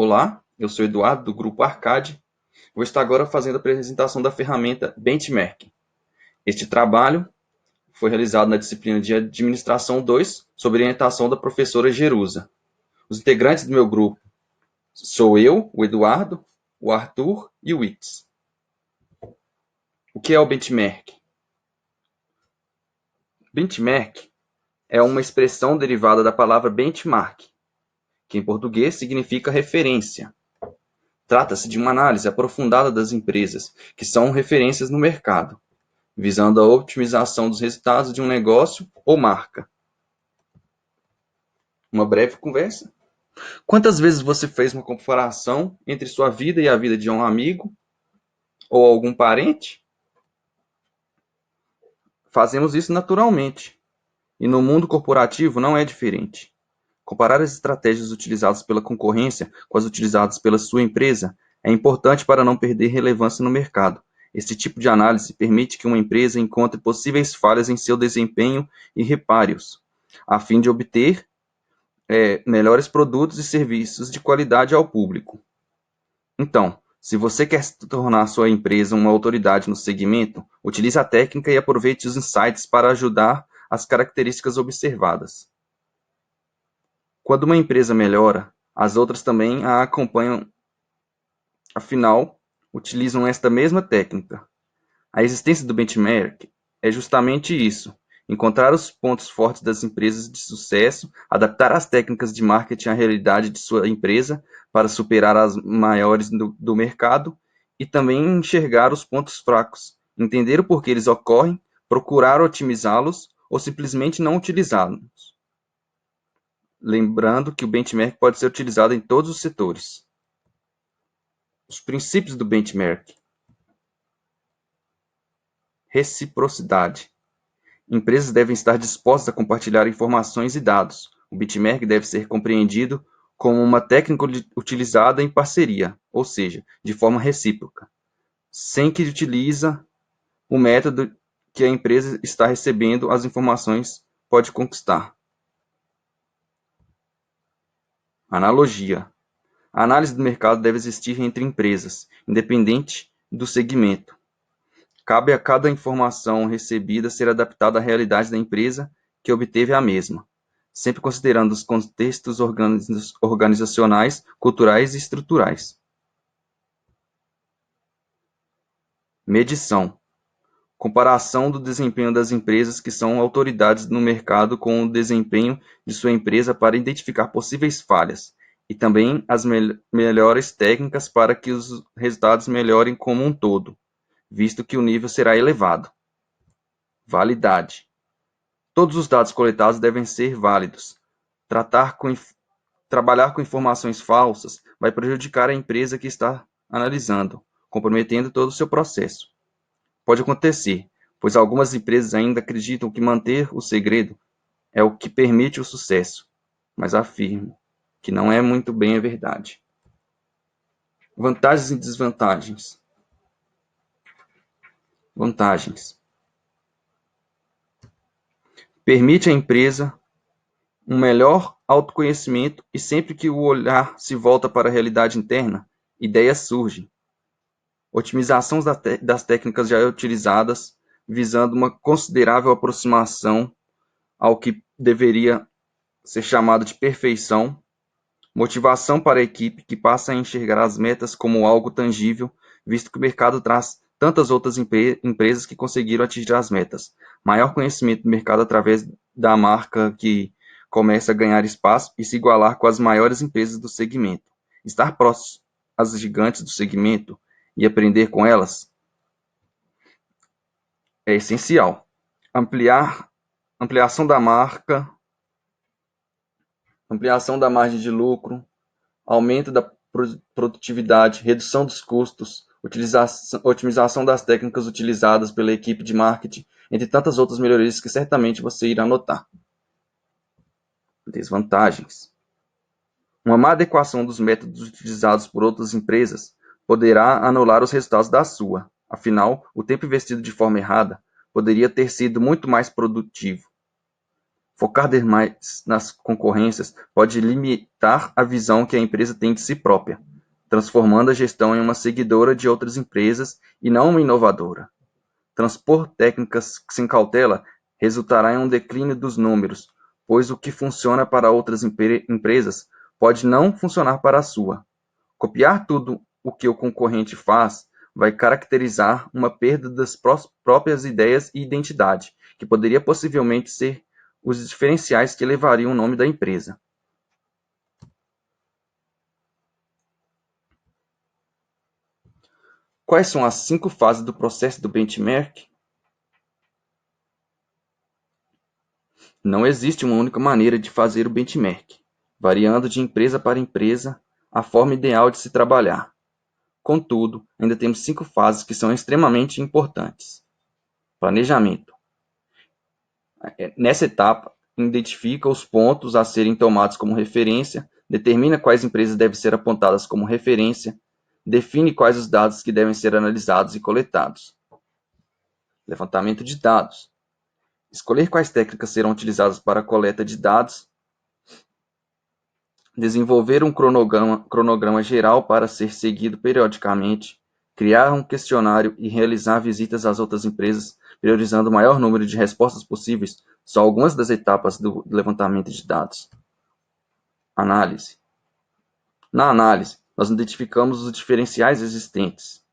Olá, eu sou Eduardo, do Grupo Arcade. Vou estar agora fazendo a apresentação da ferramenta Benchmark. Este trabalho foi realizado na disciplina de Administração 2, sob orientação da professora Jerusa. Os integrantes do meu grupo sou eu, o Eduardo, o Arthur e o Itz. O que é o Benchmark? Benchmark é uma expressão derivada da palavra benchmark, que em português significa referência. Trata-se de uma análise aprofundada das empresas que são referências no mercado, visando a otimização dos resultados de um negócio ou marca. Uma breve conversa. Quantas vezes você fez uma comparação entre sua vida e a vida de um amigo ou algum parente? Fazemos isso naturalmente, e no mundo corporativo não é diferente. Comparar as estratégias utilizadas pela concorrência com as utilizadas pela sua empresa é importante para não perder relevância no mercado. Esse tipo de análise permite que uma empresa encontre possíveis falhas em seu desempenho e repare-os, a fim de obter melhores produtos e serviços de qualidade ao público. Então, se você quer tornar sua empresa uma autoridade no segmento, utilize a técnica e aproveite os insights para ajudar as características observadas. Quando uma empresa melhora, as outras também a acompanham, afinal, utilizam esta mesma técnica. A existência do benchmark é justamente isso: encontrar os pontos fortes das empresas de sucesso, adaptar as técnicas de marketing à realidade de sua empresa para superar as maiores do mercado e também enxergar os pontos fracos, entender o porquê eles ocorrem, procurar otimizá-los ou simplesmente não utilizá-los. Lembrando que o benchmark pode ser utilizado em todos os setores. Os princípios do benchmark. Reciprocidade. Empresas devem estar dispostas a compartilhar informações e dados. O benchmark deve ser compreendido como uma técnica utilizada em parceria, ou seja, de forma recíproca, sem que utiliza o método que a empresa está recebendo as informações pode conquistar. Analogia. A análise do mercado deve existir entre empresas, independente do segmento. Cabe a cada informação recebida ser adaptada à realidade da empresa que obteve a mesma, sempre considerando os contextos organizacionais, culturais e estruturais. Medição. Comparação do desempenho das empresas que são autoridades no mercado com o desempenho de sua empresa para identificar possíveis falhas e também as melhores técnicas para que os resultados melhorem como um todo, visto que o nível será elevado. Validade. Todos os dados coletados devem ser válidos. Trabalhar com informações falsas vai prejudicar a empresa que está analisando, comprometendo todo o seu processo. Pode acontecer, pois algumas empresas ainda acreditam que manter o segredo é o que permite o sucesso, mas afirmo que não é muito bem a verdade. Vantagens e desvantagens. Vantagens. Permite à empresa um melhor autoconhecimento e sempre que o olhar se volta para a realidade interna, ideias surgem. Otimização das técnicas já utilizadas, visando uma considerável aproximação ao que deveria ser chamado de perfeição. Motivação para a equipe que passa a enxergar as metas como algo tangível, visto que o mercado traz tantas outras empresas que conseguiram atingir as metas. Maior conhecimento do mercado através da marca que começa a ganhar espaço e se igualar com as maiores empresas do segmento. Estar próximo às gigantes do segmento e aprender com elas é essencial. Ampliação da marca, ampliação da margem de lucro, aumento da produtividade, redução dos custos, otimização das técnicas utilizadas pela equipe de marketing, entre tantas outras melhorias que certamente você irá notar. Desvantagens. Uma má adequação dos métodos utilizados por outras empresas poderá anular os resultados da sua. Afinal, o tempo investido de forma errada poderia ter sido muito mais produtivo. Focar demais nas concorrências pode limitar a visão que a empresa tem de si própria, transformando a gestão em uma seguidora de outras empresas e não uma inovadora. Transpor técnicas sem cautela resultará em um declínio dos números, pois o que funciona para outras empresas pode não funcionar para a sua. Copiar tudo o que o concorrente faz vai caracterizar uma perda das próprias ideias e identidade, que poderia possivelmente ser os diferenciais que elevariam o nome da empresa. Quais são as 5 fases do processo do benchmark? Não existe uma única maneira de fazer o benchmark, variando de empresa para empresa a forma ideal de se trabalhar. Contudo, ainda temos 5 fases que são extremamente importantes. Planejamento. Nessa etapa, identifica os pontos a serem tomados como referência, determina quais empresas devem ser apontadas como referência, define quais os dados que devem ser analisados e coletados. Levantamento de dados. Escolher quais técnicas serão utilizadas para a coleta de dados, desenvolver um cronograma geral para ser seguido periodicamente, criar um questionário e realizar visitas às outras empresas, priorizando o maior número de respostas possíveis, são algumas das etapas do levantamento de dados. Análise. Na análise, nós identificamos os diferenciais existentes.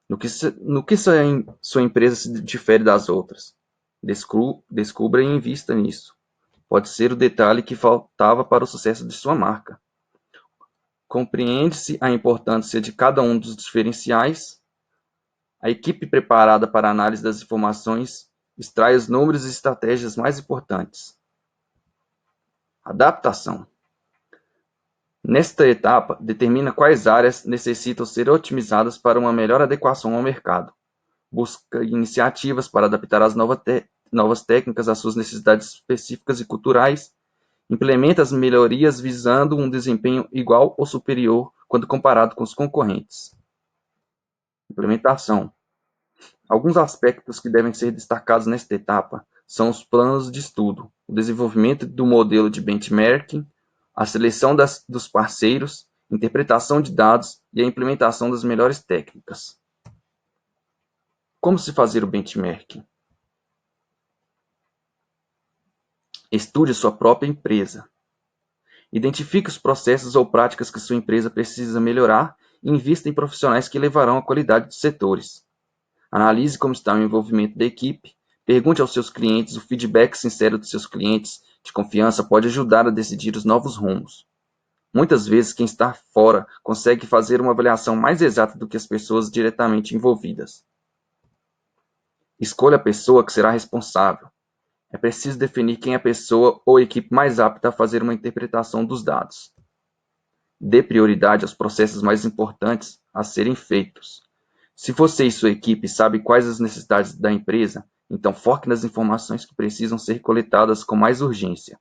No que sua empresa se difere das outras. Descubra e invista nisso. Pode ser o detalhe que faltava para o sucesso de sua marca. Compreende-se a importância de cada um dos diferenciais. A equipe preparada para a análise das informações extrai os números e estratégias mais importantes. Adaptação. Nesta etapa, determina quais áreas necessitam ser otimizadas para uma melhor adequação ao mercado. Busca iniciativas para adaptar as novas técnicas às suas necessidades específicas e culturais. Implementa as melhorias visando um desempenho igual ou superior quando comparado com os concorrentes. Implementação. Alguns aspectos que devem ser destacados nesta etapa são os planos de estudo, o desenvolvimento do modelo de benchmarking, a seleção dos parceiros, interpretação de dados e a implementação das melhores técnicas. Como se fazer o benchmarking? Estude sua própria empresa. Identifique os processos ou práticas que sua empresa precisa melhorar e invista em profissionais que elevarão a qualidade dos setores. Analise como está o envolvimento da equipe. Pergunte aos seus clientes. O feedback sincero dos seus clientes de confiança pode ajudar a decidir os novos rumos. Muitas vezes, quem está fora consegue fazer uma avaliação mais exata do que as pessoas diretamente envolvidas. Escolha a pessoa que será responsável. É preciso definir quem é a pessoa ou equipe mais apta a fazer uma interpretação dos dados. Dê prioridade aos processos mais importantes a serem feitos. Se você e sua equipe sabem quais as necessidades da empresa, então foque nas informações que precisam ser coletadas com mais urgência.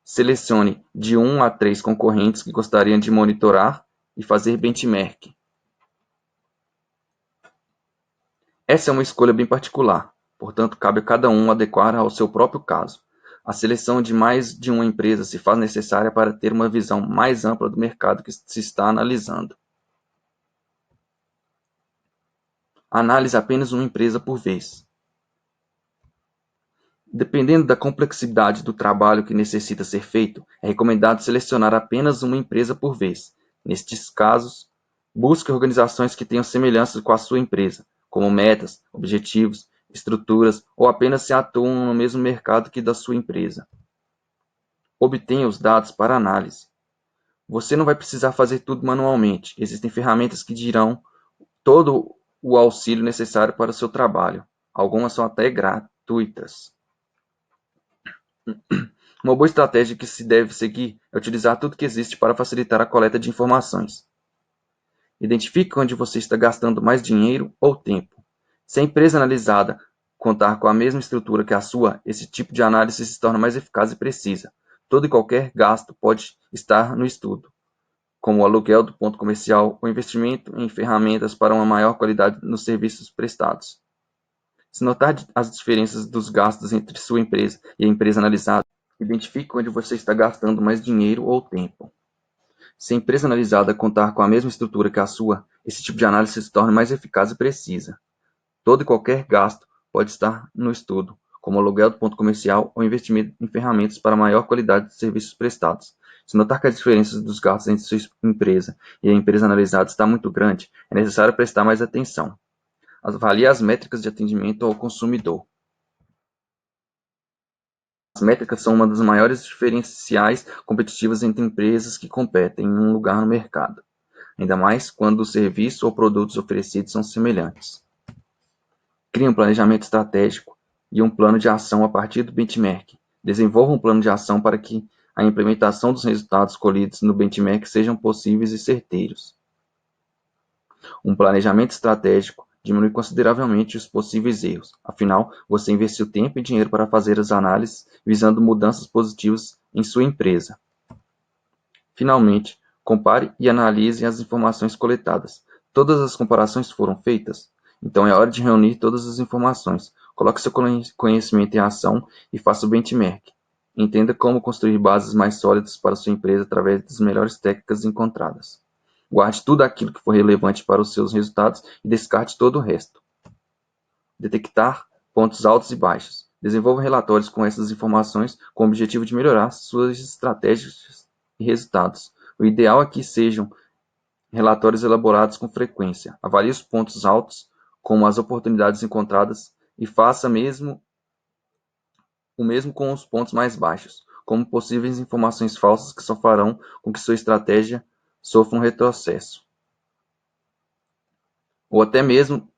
Selecione de 1 a 3 concorrentes que gostariam de monitorar e fazer benchmark. Essa é uma escolha bem particular, portanto, cabe a cada um adequar ao seu próprio caso. A seleção de mais de uma empresa se faz necessária para ter uma visão mais ampla do mercado que se está analisando. Analise apenas uma empresa por vez. Dependendo da complexidade do trabalho que necessita ser feito, é recomendado selecionar apenas uma empresa por vez. Nestes casos, busque organizações que tenham semelhanças com a sua empresa, como metas, objetivos, estruturas ou apenas se atuam no mesmo mercado que da sua empresa. Obtenha os dados para análise. Você não vai precisar fazer tudo manualmente. Existem ferramentas que dirão todo o auxílio necessário para o seu trabalho. Algumas são até gratuitas. Uma boa estratégia que se deve seguir é utilizar tudo que existe para facilitar a coleta de informações. Identifique onde você está gastando mais dinheiro ou tempo. Se a empresa analisada contar com a mesma estrutura que a sua, esse tipo de análise se torna mais eficaz e precisa. Todo e qualquer gasto pode estar no estudo, como o aluguel do ponto comercial ou investimento em ferramentas para uma maior qualidade nos serviços prestados. Se notar as diferenças dos gastos entre sua empresa e a empresa analisada, identifique onde você está gastando mais dinheiro ou tempo. Se a empresa analisada contar com a mesma estrutura que a sua, esse tipo de análise se torna mais eficaz e precisa. Todo e qualquer gasto pode estar no estudo, como aluguel do ponto comercial ou investimento em ferramentas para maior qualidade de serviços prestados. Se notar que as diferenças dos gastos entre sua empresa e a empresa analisada está muito grande, é necessário prestar mais atenção. Avalie as métricas de atendimento ao consumidor. As métricas são uma das maiores diferenciais competitivas entre empresas que competem em um lugar no mercado, ainda mais quando o serviço ou produtos oferecidos são semelhantes. Crie um planejamento estratégico e um plano de ação a partir do benchmark. Desenvolva um plano de ação para que a implementação dos resultados colhidos no benchmark sejam possíveis e certeiros. Um planejamento estratégico diminui consideravelmente os possíveis erros. Afinal, você investiu tempo e dinheiro para fazer as análises visando mudanças positivas em sua empresa. Finalmente, compare e analise as informações coletadas. Todas as comparações foram feitas? Então é hora de reunir todas as informações. Coloque seu conhecimento em ação e faça o benchmark. Entenda como construir bases mais sólidas para sua empresa através das melhores técnicas encontradas. Guarde tudo aquilo que for relevante para os seus resultados e descarte todo o resto. Detectar pontos altos e baixos. Desenvolva relatórios com essas informações com o objetivo de melhorar suas estratégias e resultados. O ideal é que sejam relatórios elaborados com frequência. Avalie os pontos altos como as oportunidades encontradas e faça o mesmo com os pontos mais baixos, como possíveis informações falsas que só farão com que sua estratégia sofra um retrocesso. Ou até mesmo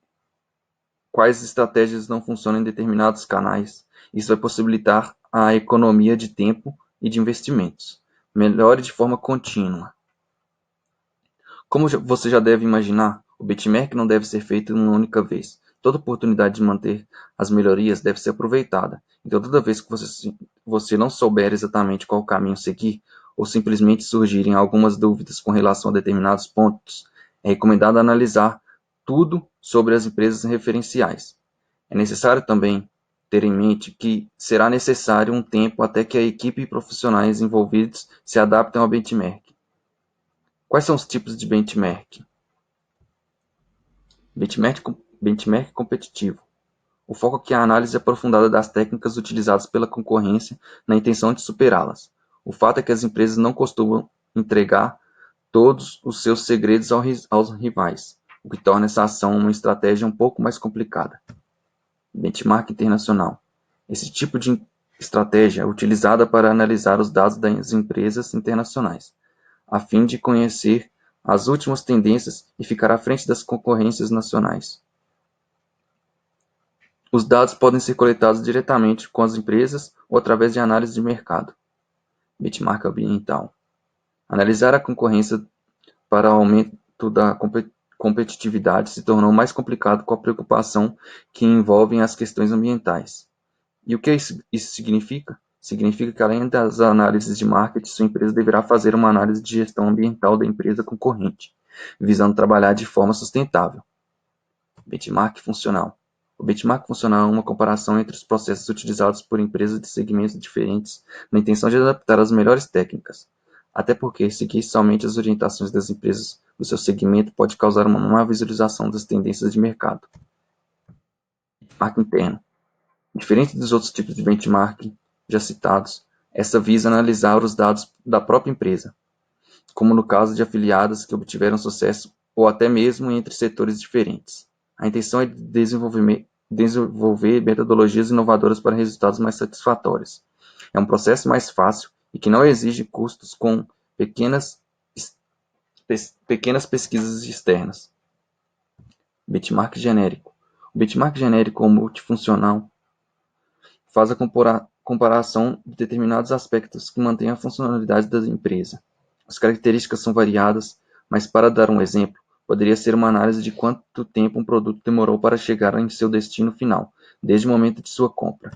quais estratégias não funcionam em determinados canais. Isso vai possibilitar a economia de tempo e de investimentos. Melhore de forma contínua. Como você já deve imaginar, o benchmark não deve ser feito uma única vez. Toda oportunidade de manter as melhorias deve ser aproveitada. Então, toda vez que você não souber exatamente qual caminho seguir, ou simplesmente surgirem algumas dúvidas com relação a determinados pontos, é recomendado analisar tudo sobre as empresas referenciais. É necessário também ter em mente que será necessário um tempo até que a equipe e profissionais envolvidos se adaptem ao benchmark. Quais são os tipos de benchmark? Benchmark competitivo. O foco aqui é a análise aprofundada das técnicas utilizadas pela concorrência na intenção de superá-las. O fato é que as empresas não costumam entregar todos os seus segredos aos rivais, o que torna essa ação uma estratégia um pouco mais complicada. Benchmark internacional. Esse tipo de estratégia é utilizada para analisar os dados das empresas internacionais, a fim de conhecer as últimas tendências e ficar à frente das concorrências nacionais. Os dados podem ser coletados diretamente com as empresas ou através de análise de mercado. Benchmark ambiental. Analisar a concorrência para aumento da competitividade se tornou mais complicado com a preocupação que envolvem as questões ambientais. E o que isso significa? Significa que, além das análises de marketing, sua empresa deverá fazer uma análise de gestão ambiental da empresa concorrente, visando trabalhar de forma sustentável. Benchmark funcional. O benchmark funcional é uma comparação entre os processos utilizados por empresas de segmentos diferentes na intenção de adaptar as melhores técnicas. Até porque seguir somente as orientações das empresas do seu segmento pode causar uma má visualização das tendências de mercado. Benchmark interno. Diferente dos outros tipos de benchmark já citados, essa visa analisar os dados da própria empresa, como no caso de afiliadas que obtiveram sucesso ou até mesmo entre setores diferentes. A intenção é desenvolver metodologias inovadoras para resultados mais satisfatórios. É um processo mais fácil e que não exige custos com pequenas pesquisas externas. Benchmark genérico. O benchmark genérico ou multifuncional faz a comparação de determinados aspectos que mantêm a funcionalidade da empresa. As características são variadas, mas para dar um exemplo, poderia ser uma análise de quanto tempo um produto demorou para chegar em seu destino final, desde o momento de sua compra.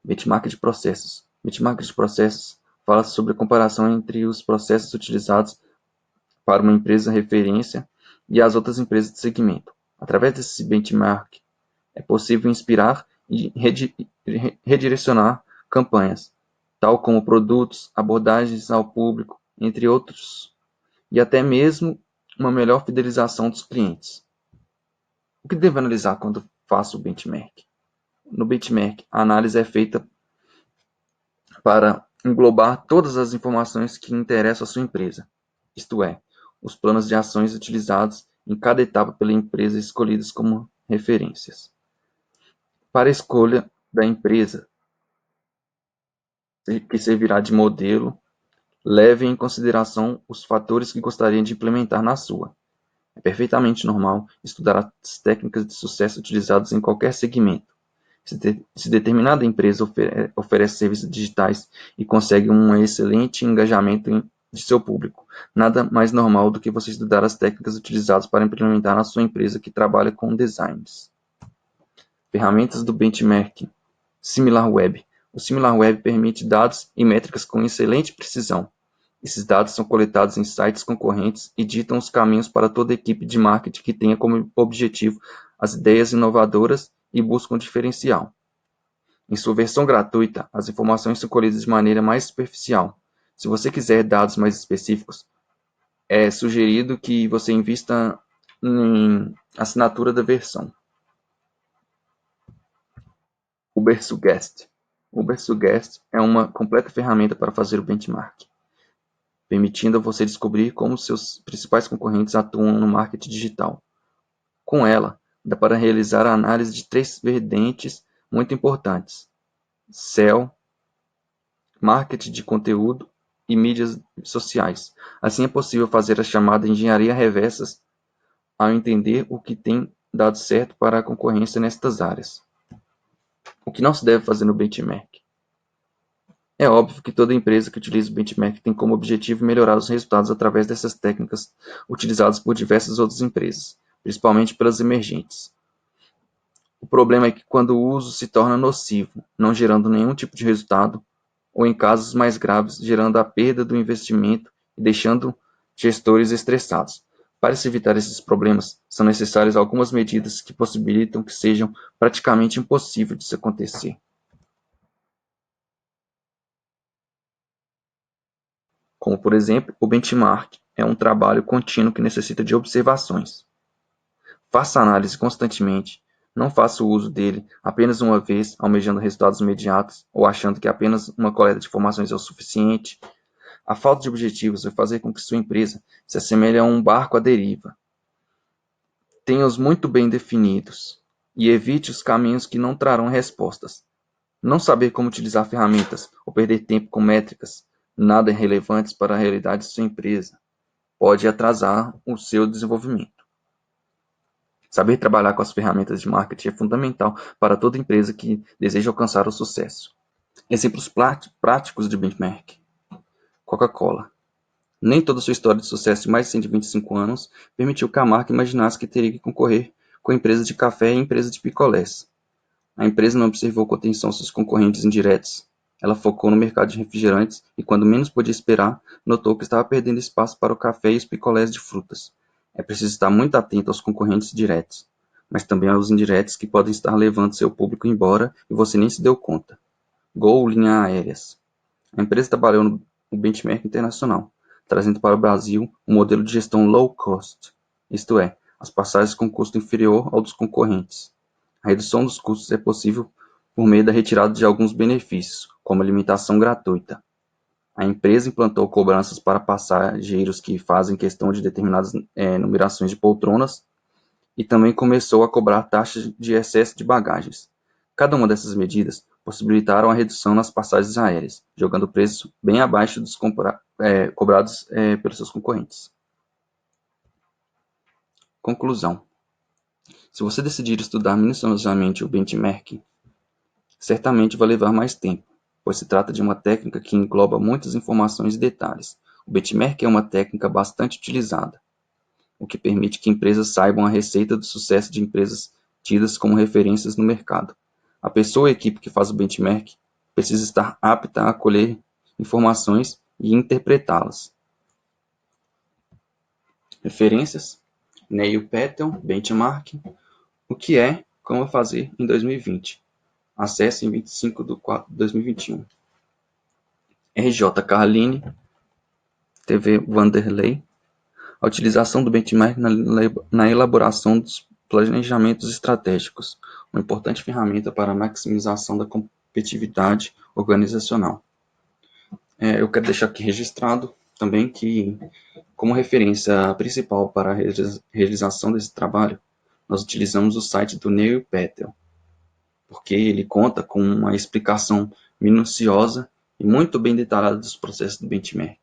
Benchmark de processos. Benchmark de processos fala sobre a comparação entre os processos utilizados para uma empresa referência e as outras empresas de segmento. Através desse benchmark, É possível inspirar e redirecionar campanhas, tal como produtos, abordagens ao público, entre outros, e até mesmo uma melhor fidelização dos clientes. O que devo analisar quando faço o benchmark? No benchmark, a análise é feita para englobar todas as informações que interessam à sua empresa, isto é, os planos de ações utilizados em cada etapa pela empresa escolhidos como referências. Para a escolha da empresa que servirá de modelo, leve em consideração os fatores que gostaria de implementar na sua. É perfeitamente normal estudar as técnicas de sucesso utilizadas em qualquer segmento. Se determinada empresa oferece serviços digitais e consegue um excelente engajamento de seu público, nada mais normal do que você estudar as técnicas utilizadas para implementar na sua empresa que trabalha com designs. Ferramentas do benchmarking. SimilarWeb. O SimilarWeb permite dados e métricas com excelente precisão. Esses dados são coletados em sites concorrentes e ditam os caminhos para toda equipe de marketing que tenha como objetivo as ideias inovadoras e busca um diferencial. Em sua versão gratuita, as informações são colhidas de maneira mais superficial. Se você quiser dados mais específicos, é sugerido que você invista em assinatura da versão. Ubersuggest. Ubersuggest é uma completa ferramenta para fazer o benchmark, permitindo a você descobrir como seus principais concorrentes atuam no marketing digital. Com ela, dá para realizar a análise de 3 vertentes muito importantes: SEO, marketing de conteúdo e mídias sociais. Assim é possível fazer a chamada engenharia reversa ao entender o que tem dado certo para a concorrência nestas áreas. O que não se deve fazer no benchmark? É óbvio que toda empresa que utiliza o benchmark tem como objetivo melhorar os resultados através dessas técnicas utilizadas por diversas outras empresas, principalmente pelas emergentes. O problema é que quando o uso se torna nocivo, não gerando nenhum tipo de resultado, ou em casos mais graves, gerando a perda do investimento e deixando gestores estressados. Para se evitar esses problemas, são necessárias algumas medidas que possibilitam que sejam praticamente impossível de se acontecer. Como, por exemplo, o benchmark é um trabalho contínuo que necessita de observações. Faça a análise constantemente. Não faça o uso dele apenas uma vez, almejando resultados imediatos ou achando que apenas uma coleta de informações é o suficiente. A falta de objetivos vai fazer com que sua empresa se assemelhe a um barco à deriva. Tenha-os muito bem definidos e evite os caminhos que não trarão respostas. Não saber como utilizar ferramentas ou perder tempo com métricas nada relevantes para a realidade de sua empresa pode atrasar o seu desenvolvimento. Saber trabalhar com as ferramentas de marketing é fundamental para toda empresa que deseja alcançar o sucesso. Exemplos práticos de benchmark. Coca-Cola. Nem toda sua história de sucesso de mais de 125 anos permitiu que a marca imaginasse que teria que concorrer com empresas de café e empresas de picolés. A empresa não observou com atenção seus concorrentes indiretos. Ela focou no mercado de refrigerantes e, quando menos podia esperar, notou que estava perdendo espaço para o café e os picolés de frutas. É preciso estar muito atento aos concorrentes diretos, mas também aos indiretos que podem estar levando seu público embora e você nem se deu conta. Gol Linhas Aéreas. A empresa trabalhou no benchmark internacional, trazendo para o Brasil um modelo de gestão low cost, isto é, as passagens com custo inferior ao dos concorrentes. A redução dos custos é possível por meio da retirada de alguns benefícios, como alimentação gratuita. A empresa implantou cobranças para passageiros que fazem questão de determinadas numerações de poltronas e também começou a cobrar taxas de excesso de bagagens. Cada uma dessas medidas possibilitaram a redução nas passagens aéreas, jogando o preço bem abaixo dos cobrados pelos seus concorrentes. Conclusão. Se você decidir estudar minuciosamente o benchmarking, certamente vai levar mais tempo, pois se trata de uma técnica que engloba muitas informações e detalhes. O benchmarking é uma técnica bastante utilizada, o que permite que empresas saibam a receita do sucesso de empresas tidas como referências no mercado. A pessoa ou equipe que faz o benchmark precisa estar apta a acolher informações e interpretá-las. Referências: Neil Patel, Benchmarking. O que é, Como fazer em 2020. Acesse em 25/4/2021. RJ Carline, TV Vanderlei. A utilização do benchmark na elaboração dos planejamentos estratégicos, uma importante ferramenta para a maximização da competitividade organizacional. Eu quero deixar aqui registrado também que, como referência principal para a realização desse trabalho, nós utilizamos o site do Neil Patel, porque ele conta com uma explicação minuciosa e muito bem detalhada dos processos do benchmark.